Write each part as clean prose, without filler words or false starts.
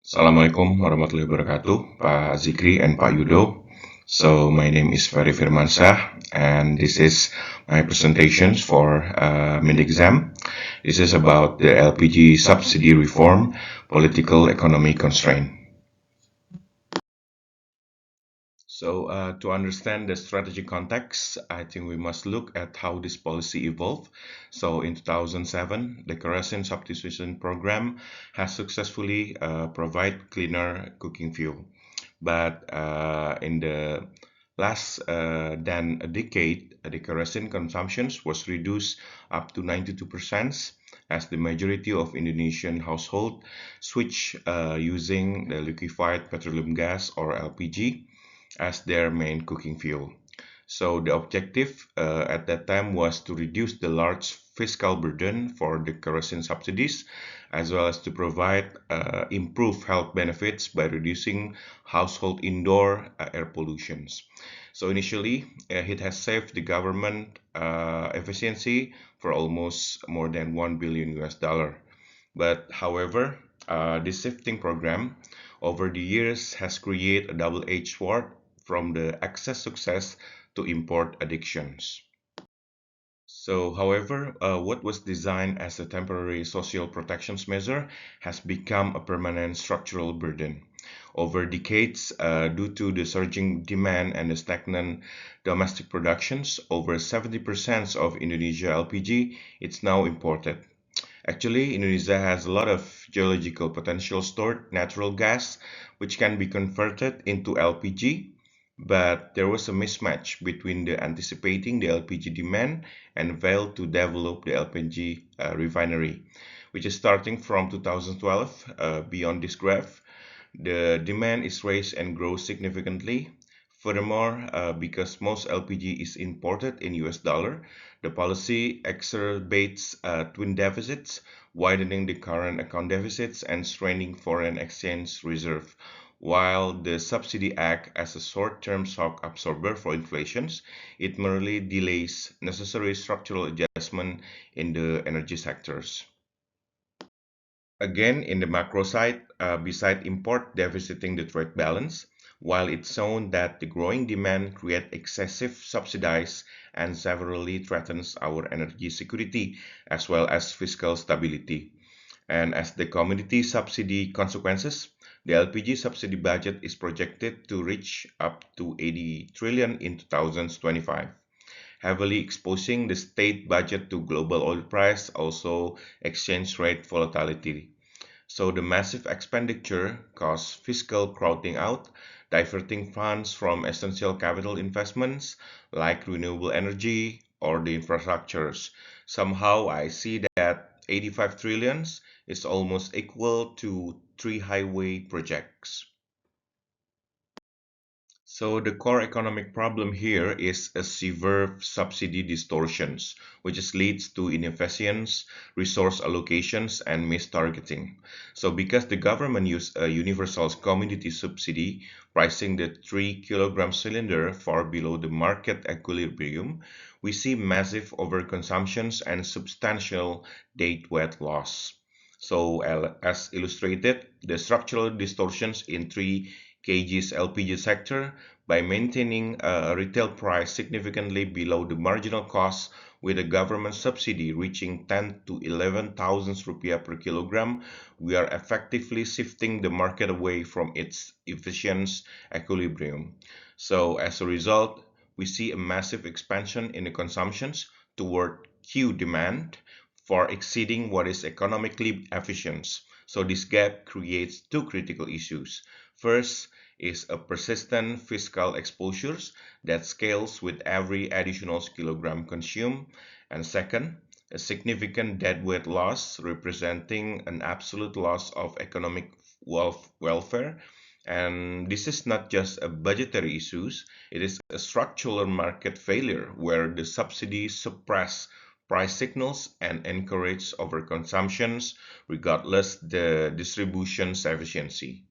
Assalamualaikum warahmatullahi wabarakatuh, Pak Zikri and Pak Yudo. So my name is FerryFIrmansyah, and this is my presentations for mid-exam. This is about the LPG subsidy reform, political economy constraint. So to understand the strategic context, I think we must look at how this policy evolved. So in 2007, the kerosene substitution program has successfully provided cleaner cooking fuel. But in the last than a decade, the kerosene consumption was reduced up to 92% as the majority of Indonesian households switch using the liquefied petroleum gas or LPG as their main cooking fuel. So the objective at that time was to reduce the large fiscal burden for the kerosene subsidies, as well as to provide improved health benefits by reducing household indoor air pollutions. So initially, it has saved the government efficiency for almost more than 1 billion US dollar. But however, this shifting program over the years has created a double-edged sword from the excess success to import addictions. So, however, what was designed as a temporary social protections measure has become a permanent structural burden. Over decades, due to the surging demand and the stagnant domestic productions, over 70% of Indonesia LPG is now imported. Actually, Indonesia has a lot of geological potential stored natural gas, which can be converted into LPG, but there was a mismatch between the anticipating the LPG demand and failed to develop the LPG refinery, which is starting from 2012. Beyond this graph, the demand is raised and grows significantly. Furthermore, because most LPG is imported in US dollar, the policy exacerbates twin deficits, widening the current account deficits and straining foreign exchange reserve. While the subsidy acts as a short-term shock absorber for inflations, it merely delays necessary structural adjustment in the energy sectors. Again, in the macro side, beside import deficiting the trade balance, while it's shown that the growing demand creates excessive subsidies and severely threatens our energy security as well as fiscal stability. And as the commodity subsidy consequences, the LPG subsidy budget is projected to reach up to 80 trillion in 2025, heavily exposing the state budget to global oil price, also exchange rate volatility. So the massive expenditure caused fiscal crowding out, diverting funds from essential capital investments like renewable energy or the infrastructures. Somehow I see that 85 trillions is almost equal to 3 highway projects. So the core economic problem here is a severe subsidy distortions, which leads to inefficient resource allocations and mistargeting. So because the government used a universal commodity subsidy, pricing the 3 kilogram cylinder far below the market equilibrium, we see massive overconsumptions and substantial deadweight loss. So as illustrated, the structural distortions in 3 kg's LPG sector by maintaining a retail price significantly below the marginal cost with a government subsidy reaching 10 to 11,000 rupiah per kilogram, we are effectively shifting the market away from its efficient equilibrium. So as a result, we see a massive expansion in the consumptions toward Q demand for exceeding what is economically efficient. So this gap creates two critical issues. First is a persistent fiscal exposures that scales with every additional kilogram consumed, and second, a significant deadweight loss representing an absolute loss of economic welfare. And this is not just a budgetary issue, it is a structural market failure where the subsidies suppress price signals and encourage overconsumptions regardless the distribution's efficiency.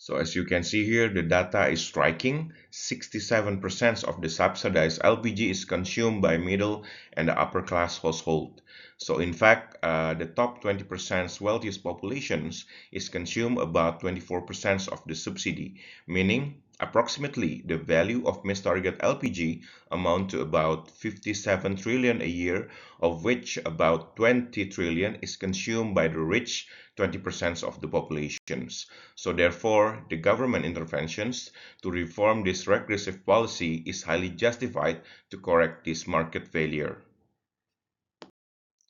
So as you can see here, the data is striking. 67% of the subsidized LPG is consumed by middle and the upper class household. So in fact, the top 20% wealthiest populations is consume about 24% of the subsidy, meaning approximately the value of missed target LPG amount to about 57 trillion a year, of which about 20 trillion is consumed by the rich 20% of the populations. So therefore, the government interventions to reform this regressive policy is highly justified to correct this market failure.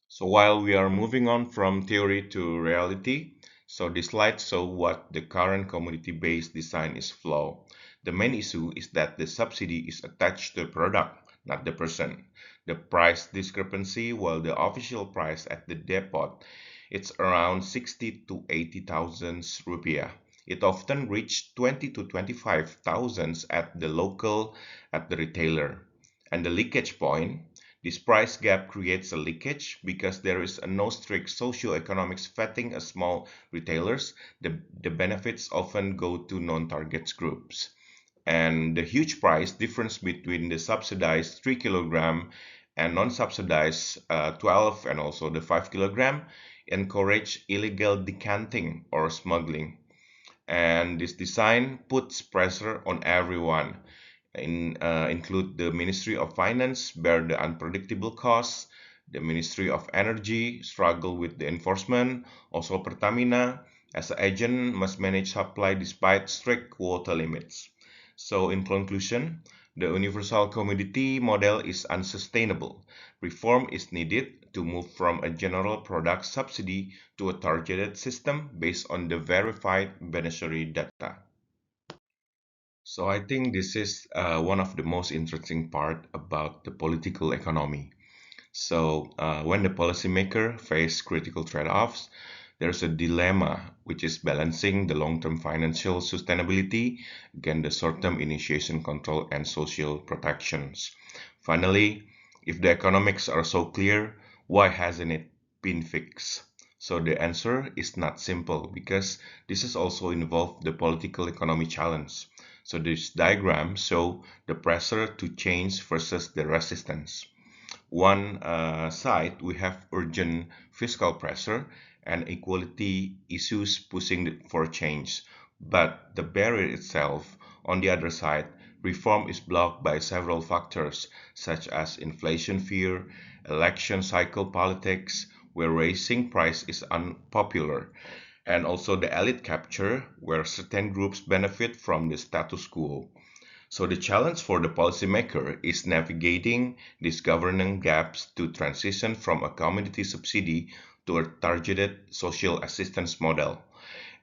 So while we are moving on from theory to reality, so this slide shows what the current commodity-based design is flawed. The main issue is that the subsidy is attached to the product, not the person. The price discrepancy, while the official price at the depot, it's around 60 to 80,000 rupiah. It often reached 20 to 25,000 at the local, at the retailer. And the leakage point, this price gap creates a leakage because there is no strict socio-economics vetting a small retailers. The benefits often go to non-target groups. And the huge price difference between the subsidized 3 kilogram and non-subsidized 12 and also the 5 kilogram encourage illegal decanting or smuggling. And this design puts pressure on everyone, include the Ministry of Finance bear the unpredictable costs, the Ministry of Energy struggle with the enforcement, also Pertamina as an agent must manage supply despite strict quota limits. So in conclusion, the universal commodity model is unsustainable. Reform is needed to move from a general product subsidy to a targeted system based on the verified beneficiary data. So I think this is one of the most interesting part about the political economy. So when the policymaker face critical trade-offs, there's a dilemma which is balancing the long-term financial sustainability against the short-term initiation control and social protections. Finally, if the economics are so clear, why hasn't it been fixed? So the answer is not simple because this is also involved the political economy challenge. So this diagram show the pressure to change versus the resistance. One side, we have urgent fiscal pressure and equality issues pushing for change. But the barrier itself, on the other side, reform is blocked by several factors, such as inflation fear, election cycle politics, where raising price is unpopular, and also the elite capture, where certain groups benefit from the status quo. So the challenge for the policymaker is navigating these governance gaps to transition from a commodity subsidy to a targeted social assistance model.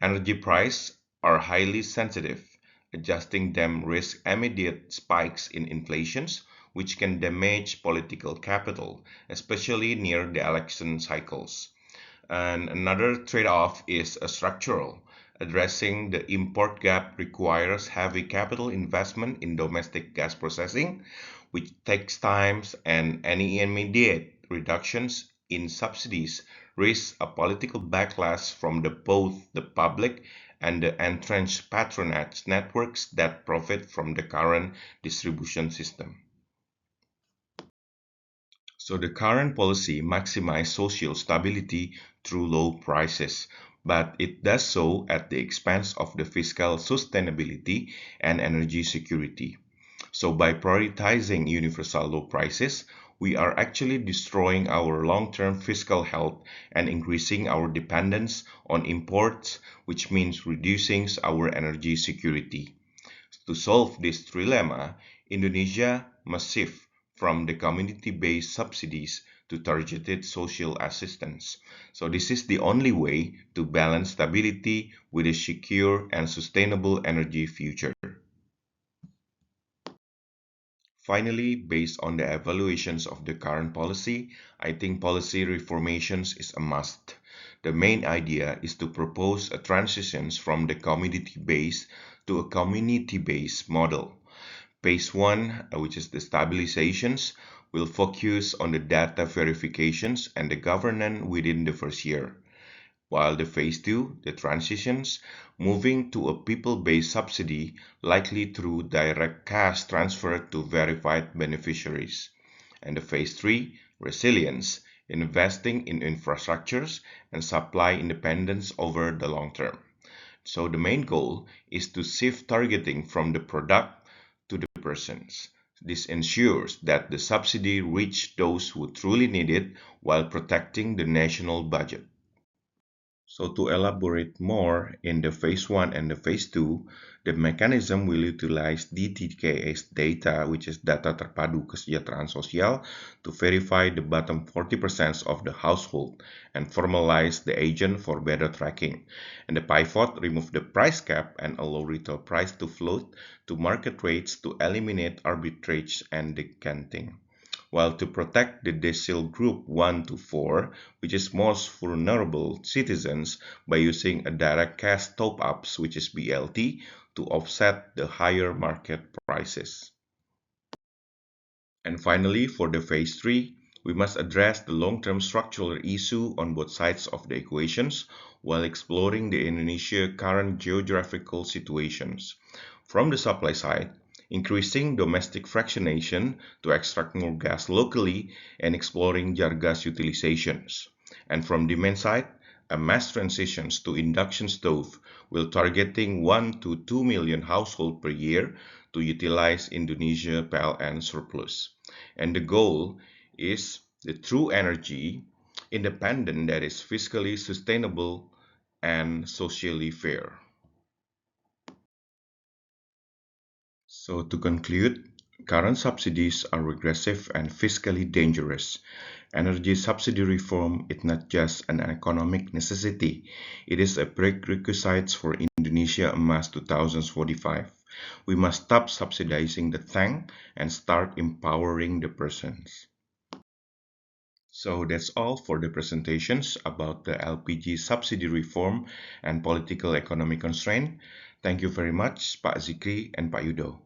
Energy prices are highly sensitive. Adjusting them risks immediate spikes in inflations, which can damage political capital, especially near the election cycles. And another trade-off is a structural. Addressing the import gap requires heavy capital investment in domestic gas processing, which takes time, and any immediate reductions in subsidies risk a political backlash from both the public and the entrenched patronage networks that profit from the current distribution system. So the current policy maximizes social stability through low prices, but it does so at the expense of the fiscal sustainability and energy security. So by prioritizing universal low prices, we are actually destroying our long-term fiscal health and increasing our dependence on imports, which means reducing our energy security. To solve this trilemma, Indonesia must shift from the community-based subsidies to targeted social assistance. So this is the only way to balance stability with a secure and sustainable energy future. Finally, based on the evaluations of the current policy, I think policy reformations is a must. The main idea is to propose a transition from the commodity-based to a community-based model. Phase 1, which is the stabilizations, will focus on the data verifications and the governance within the first year. while the phase 2, the transitions, moving to a people-based subsidy likely through direct cash transfer to verified beneficiaries. And the phase 3, resilience, investing in infrastructures and supply independence over the long term. So the main goal is to shift targeting from the product to the persons. This ensures that the subsidy reach those who truly need it while protecting the national budget. So to elaborate more in the phase 1 and the phase 2, the mechanism will utilize DTKS data, which is data terpadu kesejahteraan sosial, to verify the bottom 40% of the household and formalize the agent for better tracking. And the pivot remove the price cap and allow retail price to float to market rates to eliminate arbitrage and decanting. While to protect the decile group 1 to 4, which is most vulnerable citizens, by using a direct cash top-ups, which is BLT, to offset the higher market prices. And finally, for the phase 3, we must address the long-term structural issue on both sides of the equations while exploring the Indonesia current geographical situations. From the supply side, increasing domestic fractionation to extract more gas locally and exploring jar gas utilizations. And from demand side, a mass transition to induction stove will targeting 1 to 2 million households per year to utilize Indonesia PLN surplus. And the goal is the true energy independent that is fiscally sustainable and socially fair. So to conclude, current subsidies are regressive and fiscally dangerous. Energy subsidy reform is not just an economic necessity, it is a prerequisite for Indonesia Emas 2045. We must stop subsidizing the tank and start empowering the persons. So that's all for the presentations about the LPG subsidy reform and political economic constraint. Thank you very much, Pak Zikri and Pak Yudo.